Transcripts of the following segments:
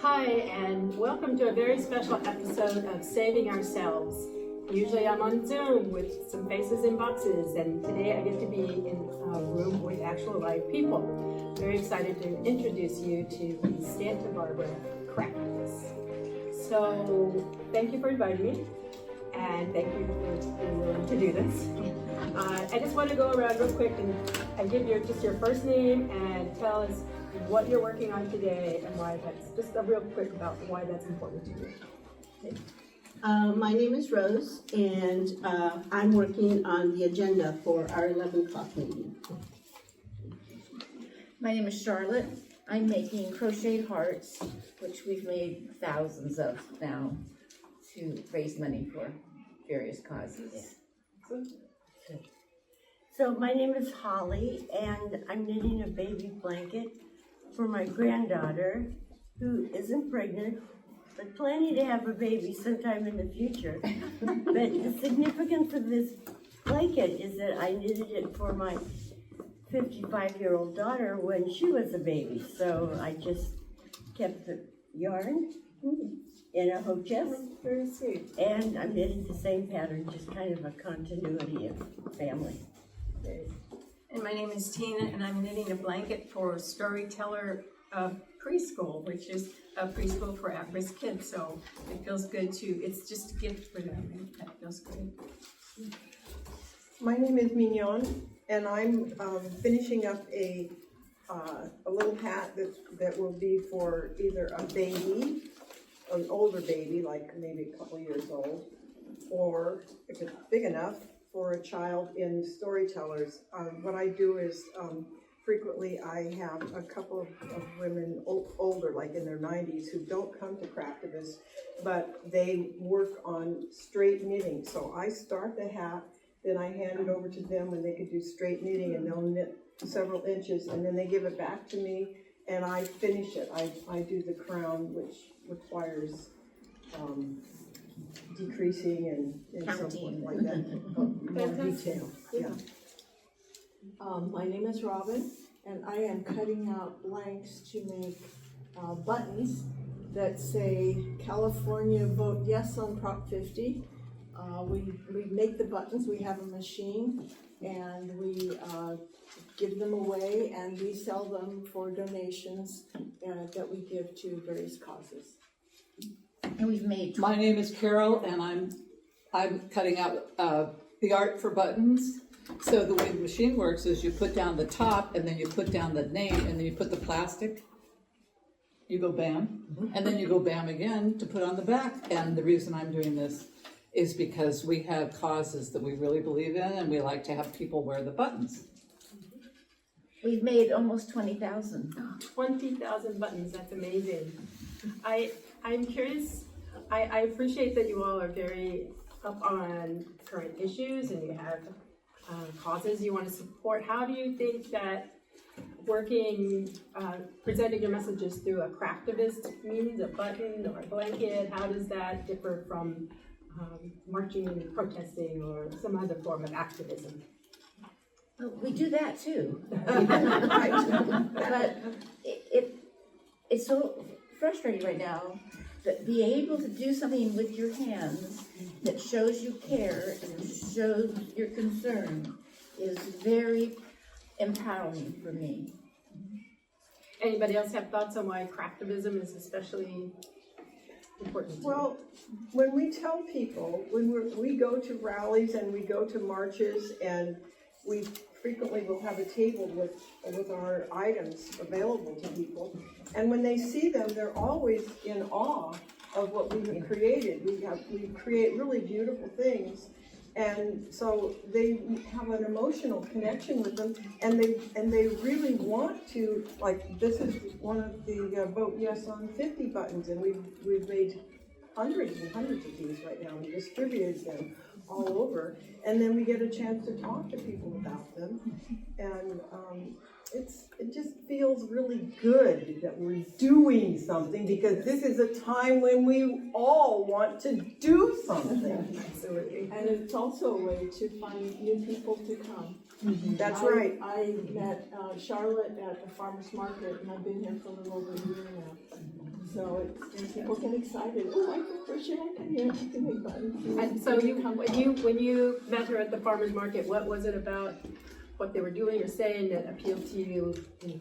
Hi, and welcome to a very special episode of Saving Ourselves. Usually I'm on Zoom with some faces in boxes, and today I get to be in a room with actual live people. Very excited to introduce you to the Santa Barbara Craftivists. So thank you for inviting me, and thank you for being willing to do this. I just want to go around real quick and give just your first name and tell us what you're working on today and why that's, just a real quick about why that's important to you. Okay. My name is Rose, and I'm working on the agenda for our 11 o'clock meeting. My name is Charlotte. I'm making crocheted hearts, which we've made thousands of now to raise money for various causes. So my name is Holly, and I'm knitting a baby blanket for my granddaughter, who isn't pregnant, but planning to have a baby sometime in the future. But the significance of this blanket is that I knitted it for my 55-year-old daughter when she was a baby. So I just kept the yarn in a hoe chest. Very sweet. And I'm knitting the same pattern, just kind of a continuity of family. And my name is Tina, and I'm knitting a blanket for Storyteller Preschool, which is a preschool for at-risk kids. So it feels good it's just a gift for them, and that feels good. My name is Mignon, and I'm finishing up a little hat that will be for either a baby, an older baby, like maybe a couple years old, or if it's big enough, for a child in Storytellers. What I do is frequently I have a couple of women older, like in their 90s, who don't come to Craftivists, but they work on straight knitting. So I start the hat, then I hand it over to them when they could do straight knitting, and they'll knit several inches, and then they give it back to me, and I finish it. I do the crown, which requires decreasing and so forth like that. More detail. Yeah. My name is Robin, and I am cutting out blanks to make buttons that say California vote yes on Prop 50. We make the buttons, we have a machine, and we give them away, and we sell them for donations that we give to various causes. And we've made. My name is Carol, and I'm cutting out the art for buttons. So the way the machine works is you put down the top, and then you put down the name, and then you put the plastic. You go bam, and then you go bam again to put on the back. And the reason I'm doing this is because we have causes that we really believe in, and we like to have people wear the buttons. We've made almost 20,000. 20,000 buttons, that's amazing. I'm curious, I appreciate that you all are very up on current issues and you have causes you want to support. How do you think that presenting your messages through a craftivist means, a button or a blanket, how does that differ from marching and protesting or some other form of activism? Well, we do that too. But it's so frustrating right now that be able to do something with your hands that shows you care and shows your concern is very empowering for me. Anybody else have thoughts on why craftivism is especially important to you? Well, when we tell people, when we go to rallies and we go to marches, and we frequently will have a table with our items available to people, and when they see them, they're always in awe of what we have created. We create really beautiful things, and so they have an emotional connection with them, and they really want to, like, this is one of the vote yes on 50 buttons, and we've made hundreds and hundreds of these right now and distributed them all over, and then we get a chance to talk to people about them, and it just feels really good that we're doing something, because this is a time when we all want to do something. Absolutely. And it's also a way to find new people to come. That's right. I met Charlotte at the farmer's market, and I've been here for a little over a year now. So people get excited, oh, I can crochet, I can make buttons. And so when you met her at the farmer's market, what was it about what they were doing or saying that appealed to you?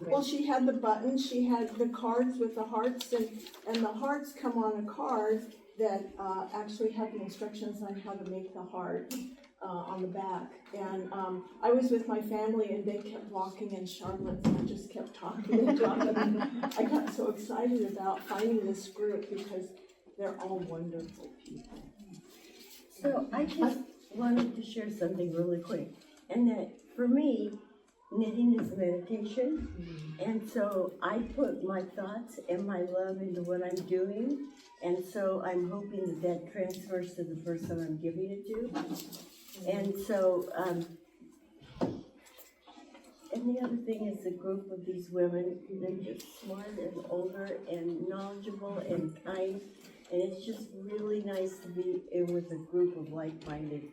Well, she had the buttons, she had the cards with the hearts, and the hearts come on a card that actually have the instructions on how to make the heart on the back. And I was with my family and they kept walking in Charlotte and I just kept talking and talking. I got so excited about finding this group because they're all wonderful people. So I just wanted to share something really quick, and that for me, knitting is meditation, and so I put my thoughts and my love into what I'm doing, and so I'm hoping that that transfers to the person I'm giving it to. And so, and the other thing is the group of these women, they're just smart and older and knowledgeable and kind, and it's just really nice to be in with a group of like-minded.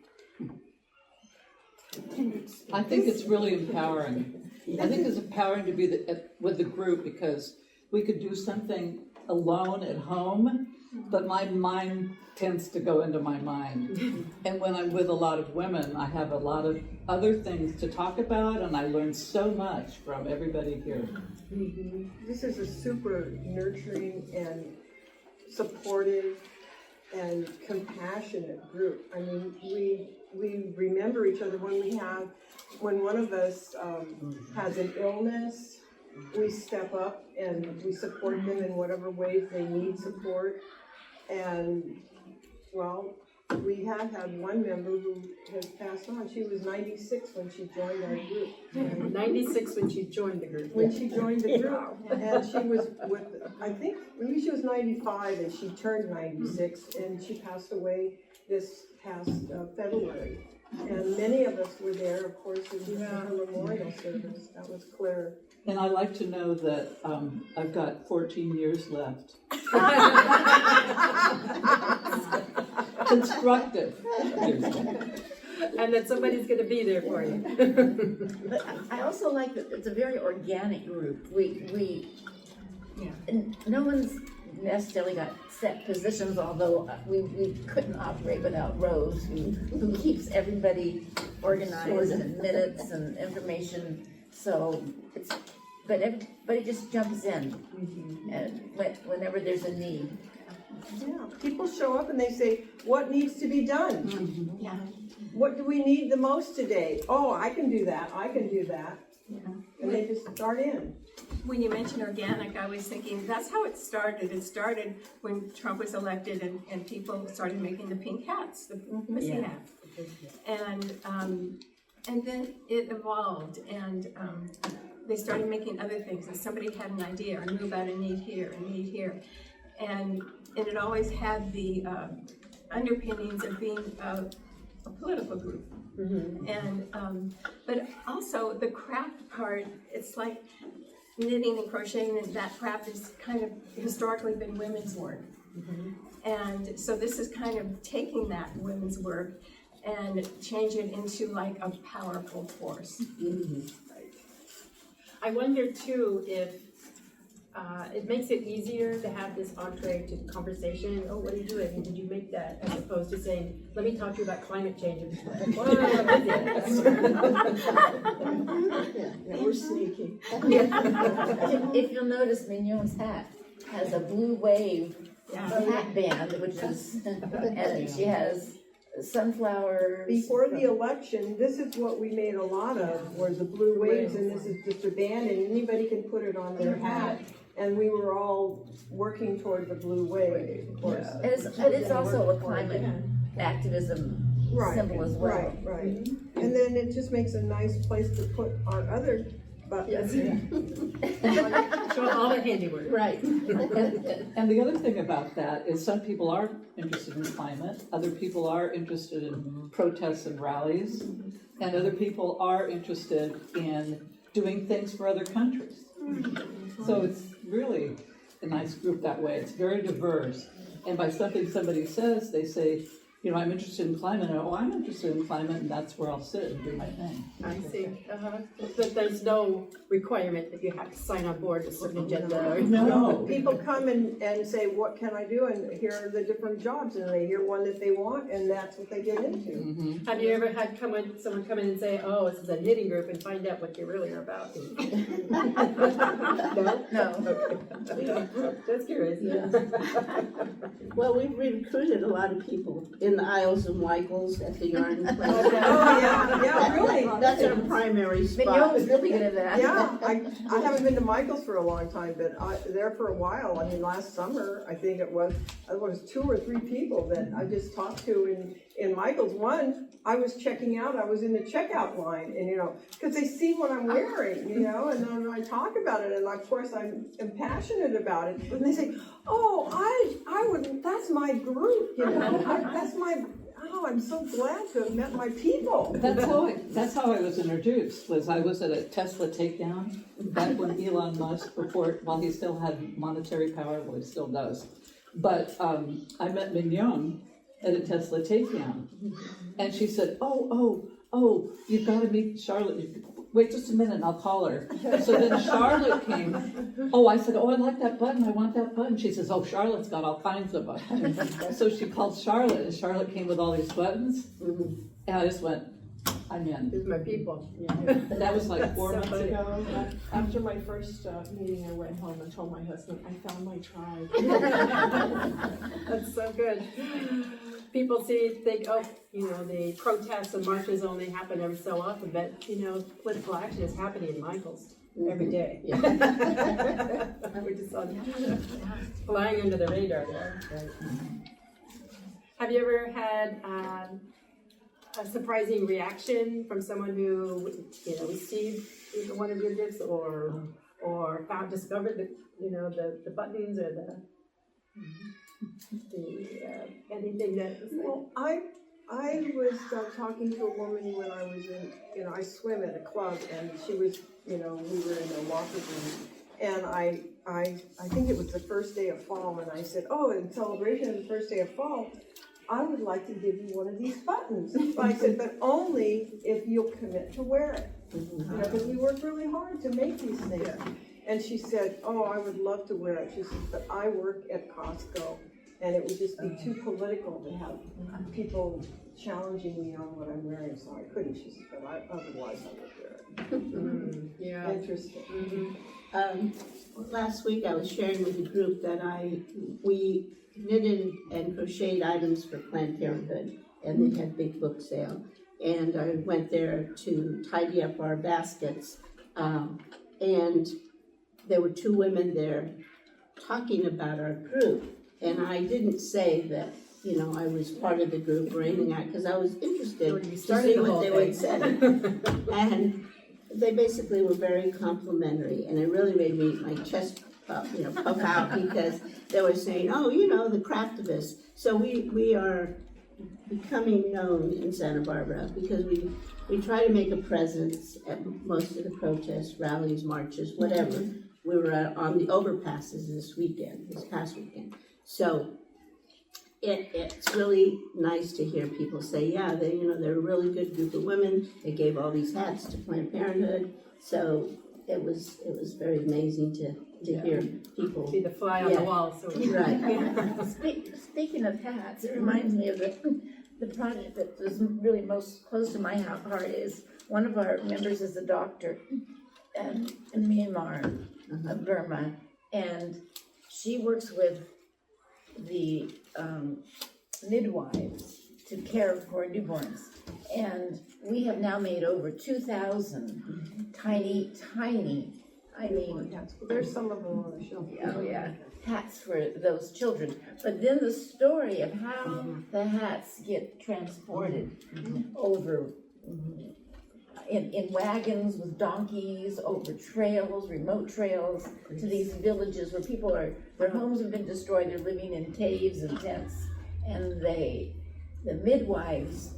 I think it's really empowering. I think it's empowering to be with the group because we could do something alone at home, but my mind tends to go into my mind. And when I'm with a lot of women, I have a lot of other things to talk about, and I learn so much from everybody here. This is a super nurturing and supportive and compassionate group. I mean, we remember each other when one of us has an illness, we step up and we support them in whatever ways they need support. And, well, we have had one member who has passed on. She was 96 when she joined our group. 96 when she joined the group. When she joined the group. And she was with, I think, maybe she was 95 and she turned 96 and she passed away this past February. And many of us were there, of course, in her memorial service. That was Claire. And I like to know that I've got 14 years left. Constructive. And that somebody's going to be there for you. But I also like that it's a very organic group. And no one's necessarily got set positions, although we couldn't operate without Rose, who keeps everybody organized and minutes and information. So but everybody just jumps in and whenever there's a need. Yeah, people show up and they say, what needs to be done? Yeah. What do we need the most today? Oh, I can do that, I can do that. Yeah. And they just start in. When you mention organic, I was thinking that's how it started. It started when Trump was elected and people started making the pink hats, the missy hats. And then it evolved and they started making other things, and somebody had an idea or knew about a need here, and it always had the underpinnings of being a political group. And but also the craft part, it's like knitting and crocheting, and that craft has kind of historically been women's work. And so this is kind of taking that women's work and change it into like a powerful force. I wonder too if it makes it easier to have this entree to conversation. Oh, what are you doing? Did you make that? As opposed to saying, let me talk to you about climate change. We're sneaky. If you'll notice, Mignon's hat has a blue wave hat band, which is, and she has sunflowers. Before the election, this is what we made a lot of, were the blue waves, and this is just a band, and anybody can put it on their hat. And we were all working toward the blue wave, of course. But it's also a climate activism symbol as well. Right. And then it just makes a nice place to put our other buttons. Show all the handiwork. Right. And the other thing about that is some people are interested in climate, other people are interested in protests and rallies, and other people are interested in doing things for other countries. So it's really a nice group that way. It's very diverse. And by something somebody says, they say, you know, I'm interested in climate, and I'm interested in climate, and that's where I'll sit and do my thing. I see, but there's no requirement that you have to sign on board a certain agenda or. No. People come and say, what can I do? And here are the different jobs, and they hear one that they want, and that's what they get into. Mm-hmm. Have you ever had someone come in and say, oh, this is a knitting group, and find out what you really are about? No? No. That's curious. Well, we've recruited a lot of people in the Isles of Michaels at the yarn place. Oh, yeah, really? That's our primary Mignon spot. was really good at that. Yeah, I haven't been to Michael's for a long time, but there for a while. I mean, last summer, I think it was 2 or 3 people that I just talked to in Michael's. One, I was checking out, I was in the checkout line, and, you know, because they see what I'm wearing, you know, and then I talk about it, and of course I'm passionate about it, and they say, oh, I would, that's my group, you know, I'm so glad to have met my people. That's how I was introduced, I was at a Tesla takedown back when Elon Musk, while he still had monetary power, well, he still does. But I met Mignon at a Tesla takedown, and she said, oh, you've got to meet Charlotte. Wait just a minute and I'll call her. So then Charlotte came. I said, I like that button, I want that button. She says, Charlotte's got all kinds of buttons. So she called Charlotte, and Charlotte came with all these buttons, and I just went, I'm in. These are my people. And that was like 4 months funny. ago. After my first meeting, I went home and told my husband, I found my tribe. That's so good. People think, the protests and marches only happen every so often, but, political action is happening in Michael's every day. We're just flying under the radar there. Have you ever had a surprising reaction from someone who, received one of your gifts or discovered the buttons or the anything that was Well, I was talking to a woman when I was in, I swim at a club, and she was, we were in a locker room, and I think it was the first day of fall, and I said, in celebration of the first day of fall, I would like to give you one of these buttons. But I said, but only if you'll commit to wear it, because we worked really hard to make these things. And she said, I would love to wear it. She said, but I work at Costco, and it would just be too political to have people challenging me on what I'm wearing, so I couldn't. She said, but otherwise I would wear it. Yeah. Interesting. Last week I was sharing with the group that we knitted and crocheted items for Planned Parenthood, and they had big book sale. And I went there to tidy up our baskets, and there were 2 women there talking about our group. And I didn't say that, I was part of the group or anything, because I was interested to see what they would say. And they basically were very complimentary, and it really made my chest puff out, because they were saying, the Craftivists. So we are becoming known in Santa Barbara because we try to make a presence at most of the protests, rallies, marches, whatever. We were on the overpasses this past weekend. So it's really nice to hear people say, they're a really good group of women. They gave all these hats to Planned Parenthood. So it was very amazing to hear people. Be the fly on the wall. So Right. Speaking of hats, it reminds me of the project that was really most close to my heart. Is one of our members is a doctor in Myanmar, Burma, and she works with the midwives to care for newborns. And we have now made over 2,000 tiny, There's some of them on the shelf. hats for those children. But then the story of how the hats get transported over in wagons with donkeys, over trails, remote trails, to these villages where their homes have been destroyed, they're living in caves and tents, and the midwives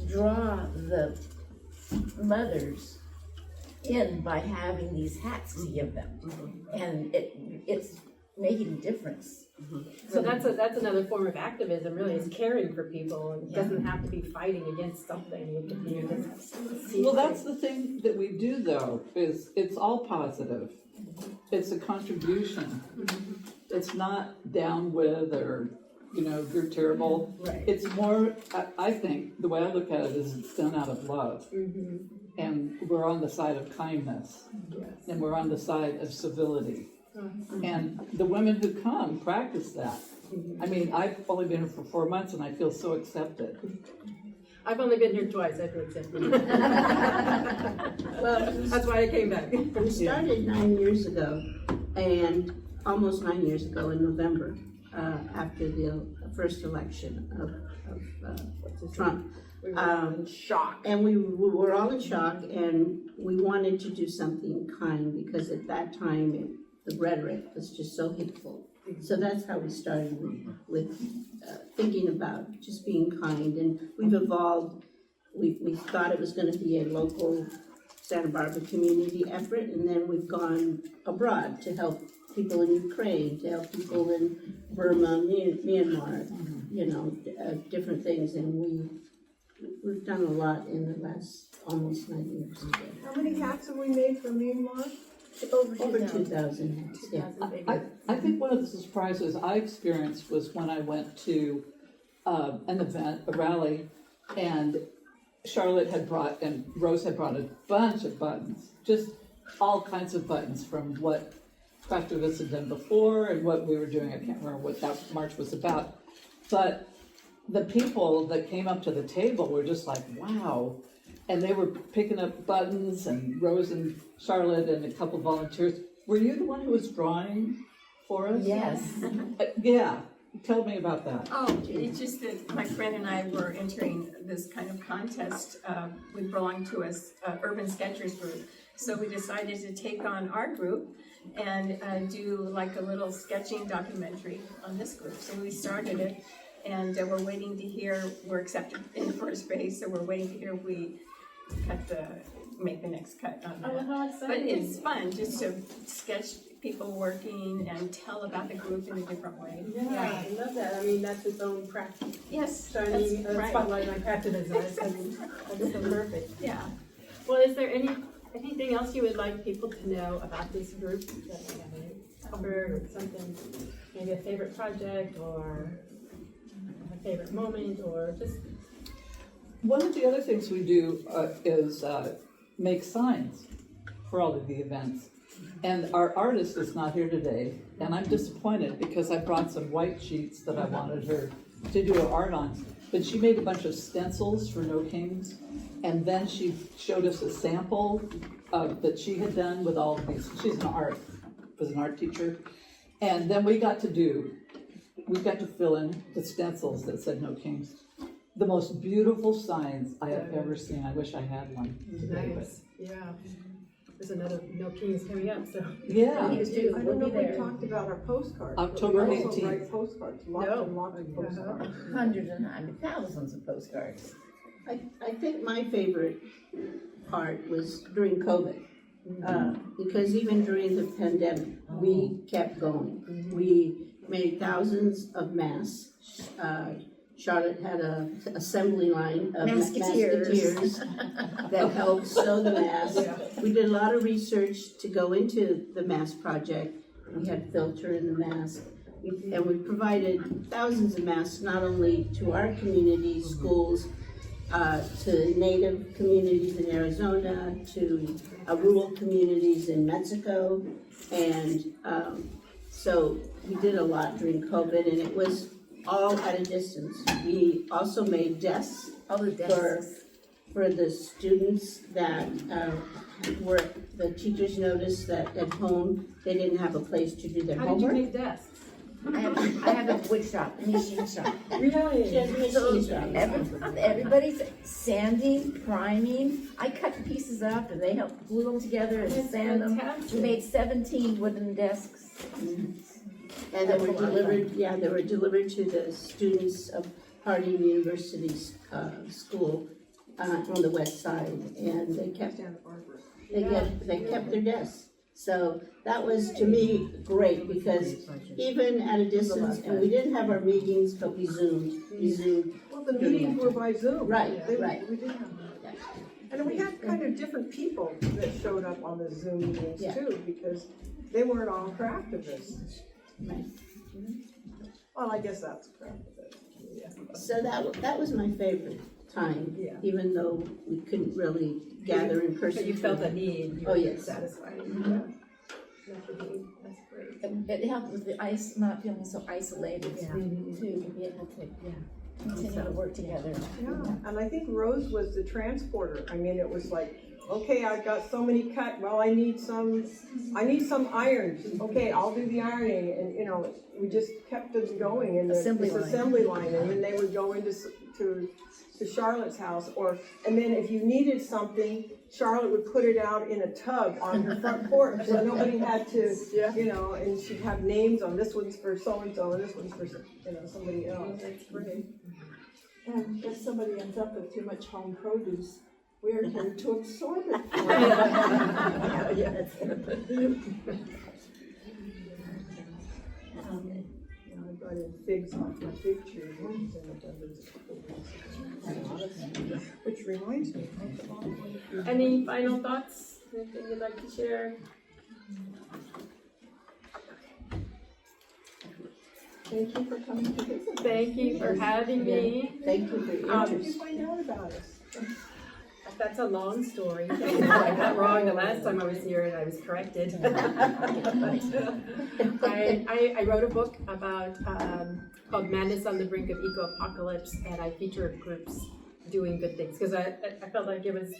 draw the mothers in by having these hats to give them. And it's making a difference. So that's another form of activism, really, is caring for people. It doesn't have to be fighting against something. It could be just see Well, that's the thing that we do though, is it's all positive. It's a contribution. It's not down with or, you're terrible. Right. It's more, I think, the way I look at it is it's done out of love. And we're on the side of kindness. Yes. And we're on the side of civility. And the women who come practice that. I mean, I've only been here for 4 months and I feel so accepted. I've only been here twice, I feel accepted. Well, That's why I came back. we started 9 years ago, and almost 9 years ago in November, after the first election of Trump. We were in shock. And we were all in shock, and we wanted to do something kind, because at that time, the rhetoric was just so hateful. So that's how we started with thinking about just being kind, and we've evolved. We thought it was gonna be a local Santa Barbara community effort, and then we've gone abroad to help people in Ukraine, to help people in Burma, Myanmar, different things, and we've done a lot in the last almost 9 years. How many hats have we made for Myanmar? Over 2,000, yeah. I think one of the surprises I experienced was when I went to an event, a rally, and Charlotte had brought, and Rose had brought a bunch of buttons, just all kinds of buttons from what Craftivists had done before and what we were doing. I can't remember what that march was about. But the people that came up to the table were just like, wow. And they were picking up buttons, and Rose and Charlotte and a couple volunteers. Were you the one who was drawing for us? Yes. Yeah. Tell me about that. Oh, it's just that my friend and I were entering this kind of contest. We belong to a urban sketchers group, so we decided to take on our group and do like a little sketching documentary on this group. So we started it, and we're waiting to hear. We're accepted in the first phase, so we're waiting to hear if we make the next cut on that. Oh, how But exciting. it's fun just to sketch people working and tell about the group in a different way. Yeah, I love that. I mean, that's its own practice. Yes, Shining that's right. spotlight on craftivism. That's so perfect. Yeah. Well, is there anything else you would like people to know about this group that we haven't covered, or something, maybe a favorite project, or a favorite moment, or just... One of the other things we do is make signs for all of the events. And our artist is not here today, and I'm disappointed because I brought some white sheets that I wanted her to do her art on. But she made a bunch of stencils for No Kings, and then she showed us a sample that she had done with all of these. She's was an art teacher. And then we got to fill in the stencils that said No Kings. The most beautiful signs I have ever seen. I wish I had one today, but Nice, yeah. There's another No Kings coming up, so... yeah. You too, I we'll don't know be if we there. talked about our postcards. October but we also 18th. write postcards, lots No. and lots of postcards. Hundreds and thousands of postcards. I think my favorite part was during COVID, because even during the pandemic, we kept going. We made thousands of masks. Charlotte had an assembly line of Masketeers. masketeers that helped sew the masks. We did a lot of research to go into the mask project. We had filter in the mask. And we provided thousands of masks, not only to our community, schools, to Native communities in Arizona, to rural communities in Mexico. And so we did a lot during COVID, and it was all at a distance. We also made desks All the desks. for the students that the teachers noticed that at home they didn't have a place to do their How did you homework. make desks? I have a wood shop, a machine shop. Really? She has machines around. Everybody's sanding, priming. I cut pieces up and they help glue them together and That's sand them. fantastic. We made 17 wooden desks. And they were delivered to the students of Harding University's school on the west side, and they kept their desks. So that was, to me, great, because even at a distance, and we didn't have our meetings, but we Zoomed. Well, the meetings were by Zoom. Right, They- right. We did have Yeah. that. And we had kind of different people that showed up on the Zoom meetings Yeah. too, because they weren't all craftivists. Right. Well, I guess that's craftivist, yeah. So that was my favorite time, Yeah. even though we couldn't really gather in person. But you felt the need, you Oh, were yes. satisfied. Yeah. That's the need. That's great. It helped with the not feeling so isolated Yeah. too, to be able to continue to work together. Yeah, and I think Rose was the transporter. I mean, it was like, okay, I've got so many cut, well, I need some irons. Okay, I'll do the ironing, and, you know, we just kept it going in this assembly line, and then they would go into to Charlotte's house, and then if you needed something, Charlotte would put it out in a tub on her front porch, so nobody had to, you know, and she'd have names on, this one's for so-and-so, and this one's for, you know, somebody else. That's great. And if somebody ends up with too much home produce, we are here to absorb it. I brought in figs off my fig tree, which is in abundance a couple weeks. Which reminds me, Any final thoughts? Anything you'd like to share? Thank you for coming to visit. Thank you for having me. Thank you for your how did you interest. find out about us? That's a long story. I got wrong the last time I was here and I was corrected. I wrote a book about called Madness on the Brink of Eco-Apocalypse, and I featured groups doing good things because I felt like it was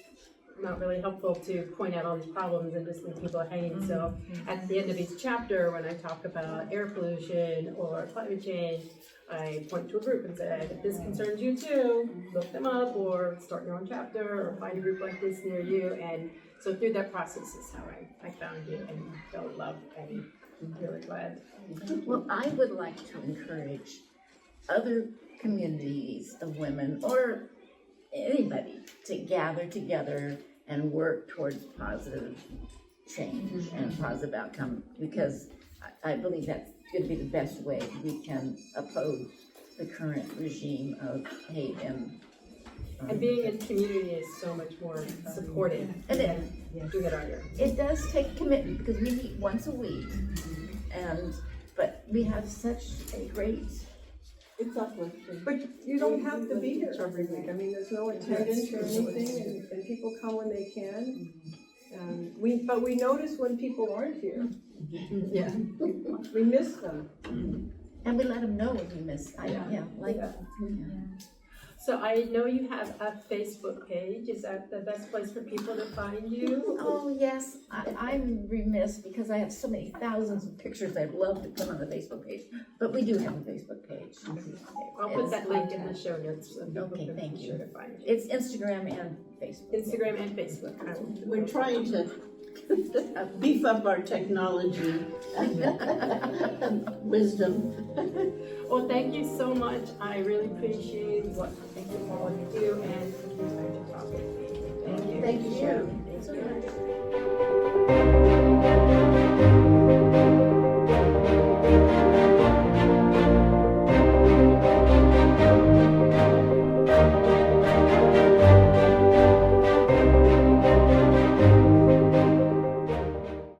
not really helpful to point out all these problems and just leave people hanging. So at the end of each chapter, when I talk about air pollution or climate change, I point to a group and said, if this concerns you too, look them up or start your own chapter or find a group like this near you. And so through that process is how I found you and fell in love, and I'm really glad. Well, I would like to encourage other communities of women or anybody to gather together and work towards positive change and positive outcome, because I believe that's going to be the best way we can oppose the current regime of hate and being in community is so much more supportive And than doing it on your own. it does take commitment, because we meet once a week, but we have such a great. It's uplifting. But you don't have to be here every week. I mean, there's no attendance or anything, and people come when they can. But we notice when people aren't here. Yeah. We miss them. And we let them know when we miss. So I know you have a Facebook page. Is that the best place for people to find you? Oh, yes, I'm remiss because I have so many thousands of pictures I'd love to put on the Facebook page, but we do have a Facebook page. I'll put that link in the show notes so people Okay, can thank be you. sure to find you. It's Instagram and Facebook. Instagram and Facebook. I will do We're both. trying to beef up our technology wisdom. Well, thank you so much. I really appreciate what all you do and taking time to talk with me. Thank you. Thank you, Cheryl. Thank you.